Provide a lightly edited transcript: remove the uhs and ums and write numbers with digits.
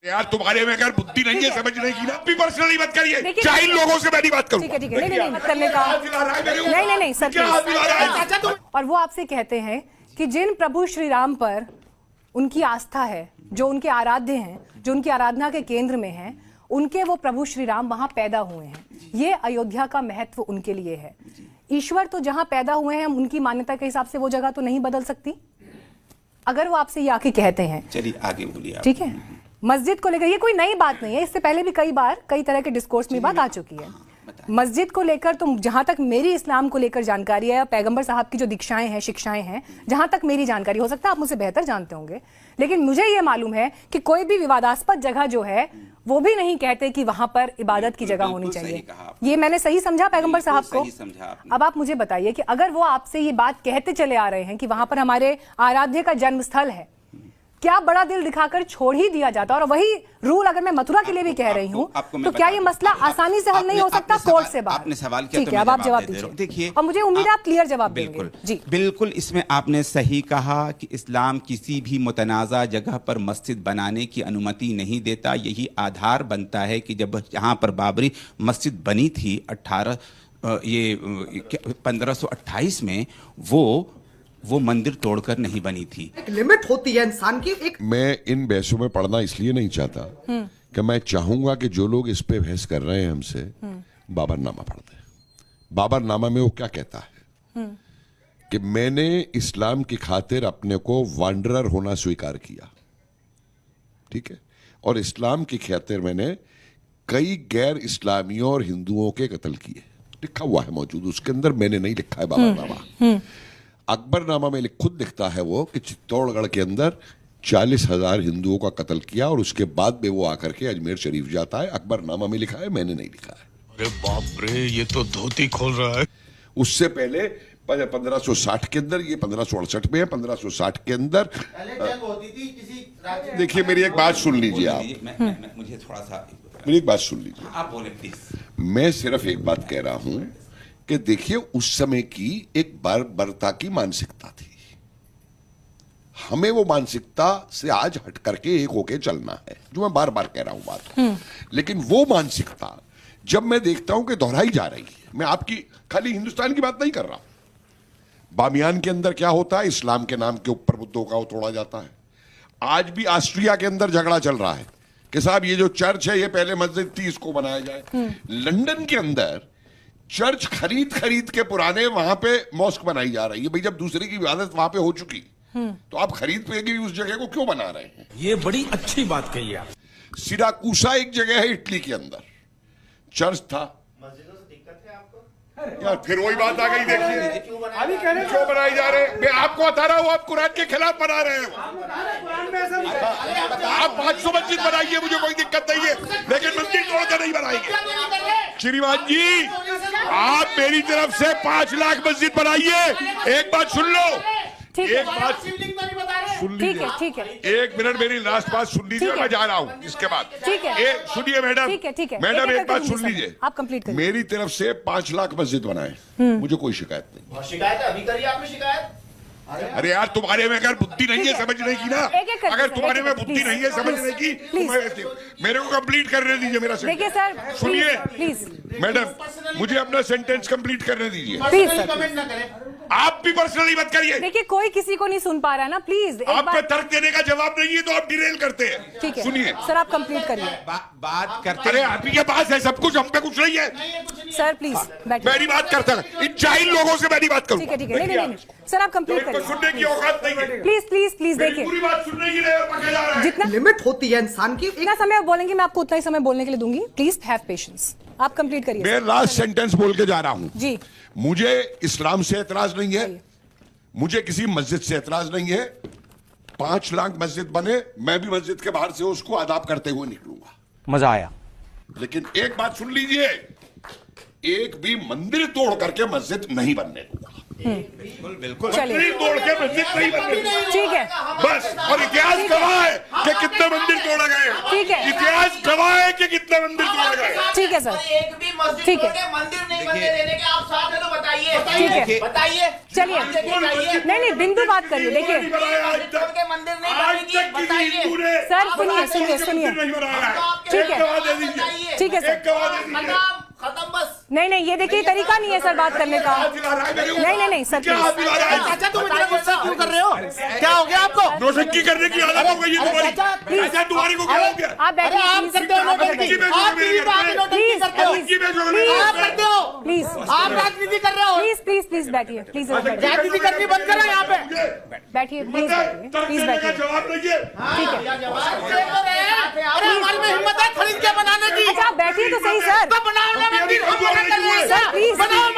यार तुम्हारे में अगर बुद्धि नहीं है समझने की ना, भी पर्सनली मत करिए, जाहिल लोगों से मैं नहीं बात करूं। ठीक है, नहीं मत करने का, नहीं सर प्लीज। और वो आपसे कहते हैं कि जिन प्रभु श्री राम पर उनकी आस्था है, जो उनके आराध्य हैं, जो उनकी आराधना के केंद्र में हैं, उनके वो प्रभु श्री राम वहां पैदा हुए हैं। ये अयोध्या का महत्व उनके लिए है। ईश्वर तो जहां पैदा हुए हैं उनकी मान्यता के हिसाब से वो जगह तो नहीं बदल सकती। अगर वो आपसे ये आके कहते हैं, चलिए आगे बोलिए। ठीक है, मस्जिद को लेकर ये कोई नई बात नहीं है, इससे पहले भी कई बार कई तरह के डिस्कोर्स में बात आ चुकी है। मस्जिद को लेकर तो जहां तक मेरी इस्लाम को लेकर जानकारी है, पैगंबर साहब की जो दीक्षाएं हैं, शिक्षाएं हैं, जहां तक मेरी जानकारी, हो सकता है आप मुझसे बेहतर जानते होंगे, लेकिन मुझे ये मालूम है कि कोई भी विवादास्पद जगह जो है वो भी नहीं कहते कि वहां पर इबादत की जगह होनी चाहिए। ये मैंने सही समझा पैगंबर साहब को? अब आप मुझे बताइए कि अगर वो आपसे ये बात कहते चले आ रहे हैं कि वहां पर हमारे आराध्य का जन्म स्थल है, क्या बड़ा दिल दिखाकर छोड़ ही दिया जाता? और वही रूल अगर मैं मथुरा के लिए भी कह रही हूँ तो क्या ये मसला आसानी से हल नहीं हो सकता कोर्ट से बाहर? आपने सवाल किया, ठीक है, अब आप जवाब दीजिए। देखिए, और मुझे उम्मीद है आप क्लियर जवाब देंगे। जी बिल्कुल, इसमें आपने सही कहा कि इस्लाम किसी भी मुतनाज़ा जगह पर मस्जिद बनाने की अनुमति नहीं देता। यही आधार बनता है कि जब यहाँ पर बाबरी मस्जिद बनी थी 1528 में, वो मंदिर तोड़कर नहीं बनी थी। एक लिमिट होती है इंसान की। एक मैं इन बहसों में पढ़ना इसलिए नहीं चाहता कि मैं चाहूंगा कि जो लोग इस पे बहस कर रहे हैं हमसे, बाबरनामा पढ़ते हैं। बाबरनामा में वो क्या कहता है कि मैंने इस्लाम की खातिर अपने को वांडरर होना स्वीकार किया, ठीक है, और इस्लाम की खातिर मैंने कई गैर इस्लामियों और हिंदुओं के कत्ल किए। लिखा हुआ है, मौजूद उसके अंदर, मैंने नहीं लिखा है बाबरनामा। अकबरनामा में खुद लिखता है वो कि चित्तौड़गढ़ के अंदर 40,000 हिंदुओं का कत्ल किया और उसके बाद में वो आकर के अजमेर शरीफ जाता है। अकबरनामा में लिखा है, मैंने नहीं लिखा है। अरे बाप रे, ये तो धोती खोल रहा है। उससे पहले 1560 के अंदर, ये 1568 में है, 1560 के अंदर देखिए, मेरी एक बात सुन लीजिए आप, मुझे थोड़ा सा मेरी एक बात सुन लीजिए, आप बोले प्लीज। मैं सिर्फ एक बात कह रहा हूं कि देखिए, उस समय की एक बर्बरता की मानसिकता थी। हमें वो मानसिकता से आज हट करके एक होके चलना है, जो मैं बार बार कह रहा हूं बात। लेकिन वो मानसिकता जब मैं देखता हूं कि दोहराई जा रही है, मैं आपकी खाली हिंदुस्तान की बात नहीं कर रहा, बामियान के अंदर क्या होता है, इस्लाम के नाम के ऊपर बुद्धों का वो तोड़ा जाता है। आज भी ऑस्ट्रिया के अंदर झगड़ा चल रहा है कि साहब ये जो चर्च है, ये पहले मस्जिद थी, इसको बनाया जाए। लंदन के अंदर चर्च खरीद के पुराने वहां पे मॉस्क बनाई जा रही है। भाई, जब दूसरे की इबादत वहां पे हो चुकी तो आप खरीद पे भी उस जगह को क्यों बना रहे हैं? ये बड़ी अच्छी बात कही आप। सिराकूसा एक जगह है इटली के अंदर, चर्च था। मस्जिदों से दिक्कत है आपको? यार फिर वही बात आ गई, देखिए क्यों बनाई जा रहे हैं। मैं आपको बता रहा हूँ, आप कुरान के खिलाफ बना रहे हैं। आप 500 मस्जिद बनाइए, मुझे कोई दिक्कत नहीं है, लेकिन मंदिर तोड़कर नहीं बनाएंगे। श्रीमान जी, आप मेरी तरफ से 5 लाख मस्जिद बनाइए। एक बात सुन लो, एक बात सुन लीजिए, ठीक है, एक मिनट मेरी लास्ट बात सुन लीजिए, मैं जा रहा हूँ इसके बाद। ठीक है, सुनिए मैडम, ठीक है, मैडम एक बात सुन लीजिए, आप कंप्लीट करिए। मेरी तरफ से 5 लाख मस्जिद बनाए, मुझे कोई शिकायत नहीं। शिकायत अभी करिए आपने शिकायत। अरे यार, तुम्हारे में अगर बुद्धि नहीं है समझने की ना, अगर तुम्हारे में बुद्धि नहीं है समझने की, मेरे को कंप्लीट करने दीजिए मेरा देखिए सर, सुनिए प्लीज मैडम, मुझे अपना सेंटेंस कंप्लीट करने दीजिए। प्लीज सर, कमेंट ना करें। आप भी पर्सनली मत करिए। देखिए, कोई किसी को नहीं सुन पा रहा है ना, प्लीज आप पे तर्क देने का जवाब नहीं है तो आप डिरेल करते हैं। ठीक है, सुनिए सर, आप कंप्लीट करिए। बात करते अरे आप ही के पास है सब कुछ, हम पे कुछ नहीं है। सर प्लीज बैठिए। मेरी बात करता है, इन जाहिल लोगों से मेरी बात करूं। ठीक है, नहीं सर, आप कंप्लीट करिए। सुनने की औकात नहीं है, प्लीज देखिए, पूरी बात सुनने की नहीं पकड़े जा रहा है। जितना लिमिट होती है इंसान की। जितना समय आप बोलेंगे मैं आपको उतना ही समय बोलने के लिए दूंगी। प्लीज हैव पेशेंस, आप कंप्लीट करिए। मैं लास्ट सेंटेंस बोल के जा रहा हूं जी। मुझे इस्लाम से एतराज नहीं है, मुझे किसी मस्जिद से एतराज नहीं है। 5 लाख मस्जिद बने, मैं भी मस्जिद के बाहर से उसको आदाब करते हुए निकलूंगा। मजा आया। लेकिन एक बात सुन लीजिए, एक भी मंदिर तोड़ करके मस्जिद नहीं बनने दूंगा। बिल्कुल मंदिर तोड़ के मस्जिद नहीं बनने दूंगा। ठीक है, बस, और इतिहास गवाह है कि कितने मंदिर तोड़े गए। ठीक है। इतिहास इतिहास गवाह है कि कितने मंदिर तोड़े गए। ठीक है सर, एक भी मस्जिद ठीक है। तोड़ के मंदिर नहीं बनने देने के आप साथ हैं तो बताइए। ठीक है। बताइए। चलिए। आप लेके जाइए। नहीं बिंदु बात करिए। देखिए मस्जिद तोड़ के मंदिर नहीं आज बनेगी, तक किसी बताइए। हिंदू ने सर, सुनिए। नहीं बनाया है। ठीक है। एक गवाह दे दीजिए। ठीक है सर। एक गवाह दे दीजिए। खत्म बस। नहीं ये देखिए तरीका नहीं है सर बात करने का। नहीं सर क्या हाथ प्लीज। मिला रहा है? चाचा तुम इतना गुस्सा क्यों कर रहे हो? क्या हो गया आपको? नौटंकी करने की आदत हो गई है तुम्हारी। ऐसा तुम्हारी को क्या हो गया? आप बैठिए आप please। करते हो नौटंकी। आप टीवी पे आके नौटंकी करते हो। नौटंकी में जो लोग आप करते हो। प्लीज आप राजनीति कर रहे हो। प्लीज बैठिए प्लीज राजनीति करनी बंद करो यहाँ पे। बैठिए प्लीज देने का बैठिए। जवाब दीजिए। ठीक है। अरे हमारे में हिम्मत है खरीद के बनाने की। अच्छा आप बैठिए तो सही सर। तो बनाओ ना मंदिर, हम मना कर रहे हैं। Sir please. बनाओ